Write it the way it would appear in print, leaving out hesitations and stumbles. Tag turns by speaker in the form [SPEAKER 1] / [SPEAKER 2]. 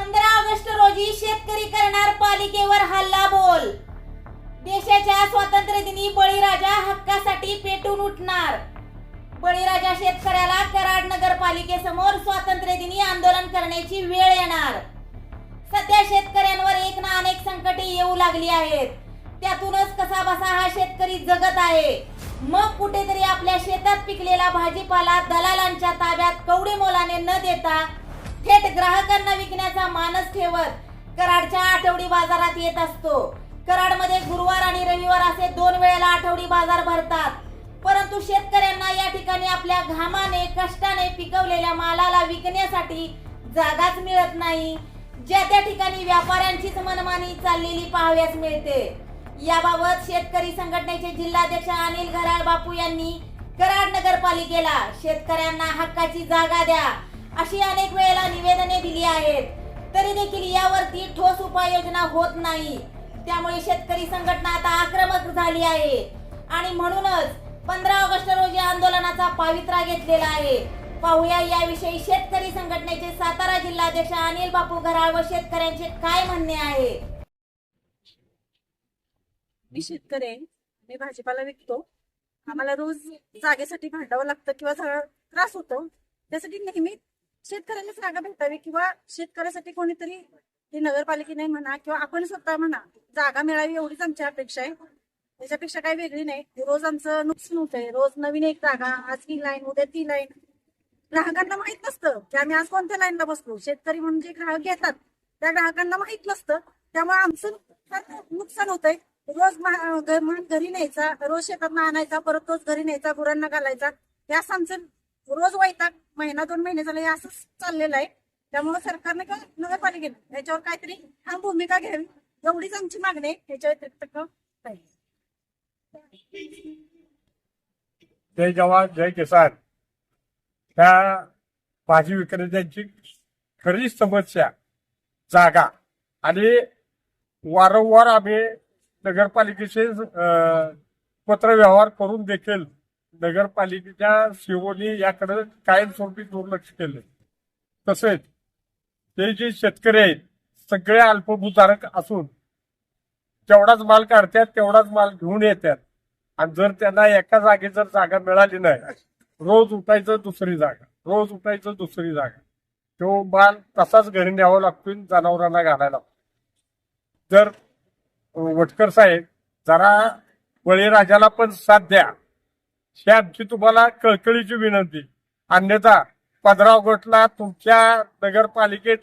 [SPEAKER 1] 15 August रोजी शेतकरी करणार पालिकेवर हल्लाबोल। देशाच्या स्वातंत्र्य दिनी बळीराजा हक्कासाठी पेटून उठणार। बळीराजा शेतकऱ्याला कराड नगरपालिकेसमोर स्वातंत्र्य दिनी आंदोलन करण्याची वेळ येणार। सध्या शेतकऱ्यांवर एक ना अनेक संकटे येऊ लागली आहेत। त्यातूनच कसा बसा हा शेतकरी जगत आहे। मग कुठेतरी आपल्या शेतात पिकलेला भाजीपाला दलालांच्या ताब्यात कवडे मोलाने न देता थेट ग्राहकांना विकण्याचा मानस ठेवत कराडच्या आठवडी बाजारात येत असतो। कराडमध्ये गुरुवार आणि रविवार असे 2 वेळेला आठवडी बाजार भरतात। परंतु शेतकऱ्यांना या ठिकाणी आपल्या घामाने कष्टाने पिकवलेल्या मालाला विकण्यासाठी जागाच मिळत नाही। ज्या त्या ठिकाणी व्यापाऱ्यांचीच मनमानी चाललेली पाहाव्यास मिळते। याबाबत शेतकरी संघटनेचे जिल्हाध्यक्ष अनिल घराळ बापू यांनी कराड नगरपालिकेला शेतकऱ्यांना हक्काची जागा द्या अशी अनेक वेळेला निवेदने दिली आहेत, तरी देखील यावरती ठोस उपाययोजना होत नाही। त्यामुळे शेतकरी संघटना आता आक्रमक झाली आहे आणि म्हणूनच 15 ऑगस्ट रोजी आंदोलनाचा पावित्रा घेतलेला आहे। पाहूया याविषयी शेतकरी संघटनेचे सातारा जिल्हाध्यक्ष अनिल बापू घराळ व शेतकऱ्यांचे काय म्हणणे आहे।
[SPEAKER 2] मी शेतकरी आहे, मी भाजीपाला विकतो। आम्हाला रोज जागेसाठी भांडावं लागतं किंवा त्रास होतो। त्यासाठी नेहमी शेतकऱ्याला जागा भेटावी किंवा शेतकऱ्यासाठी कोणीतरी हे नगरपालिकेने म्हणा किंवा आपण स्वतः म्हणा जागा मिळावी एवढीच आमची अपेक्षा आहे। त्याच्यापेक्षा काही वेगळी नाही। रोज आमचं नुकसान होतंय। रोज नवीन एक जागा, आज ही लाईन उद्या ती लाईन। ग्राहकांना माहित नसतं की आम्ही आज कोणत्या लाईनला बसलो। शेतकरी म्हणून जे ग्राहक घेतात त्या ग्राहकांना माहित नसतं, त्यामुळे आमचं नुकसान होतंय। रोज घरी न्यायचा, रोज शेतात आणायचा, परत तोच घरी न्यायचा, गुरांना घालायचा, हे असं आमचं रोज वैताग महिना 2 महिने झाले असं चाललेलं आहे। त्यामुळे सरकारने का नगरपालिकेने याच्यावर काहीतरी ठाम भूमिका घ्यावी एवढीच आमची मागणी आहे। याच्या व्यतिरिक्त काही।
[SPEAKER 3] जय जवान जय किसान। त्या भाजी विक्रेत्यांची खरी समस्या जागा आणि वारंवार आम्ही नगरपालिकेचे पत्रव्यवहार करून देखील नगरपालिकेच्या सीओनी याकडे कायमस्वरूपी दुर्लक्ष केले। तसेच ते जे शेतकरी आहेत सगळे अल्पभूधारक असून जेवढाच माल काढतात तेवढाच माल घेऊन येतात आणि जर त्यांना एका जागी जर जागा मिळाली नाही, रोज उठायचं दुसरी जागा, रोज उठायचं दुसरी जागा, तो माल तसाच घरी न्यावा लागतो, जनावरांना घालायला लागतो। जर वटकर साहेब जरा बळीराजाला पण साथ द्या, ही आमची तुम्हाला कळकळीची विनंती। अन्यथा 15 ऑगस्टला तुमच्या नगरपालिकेत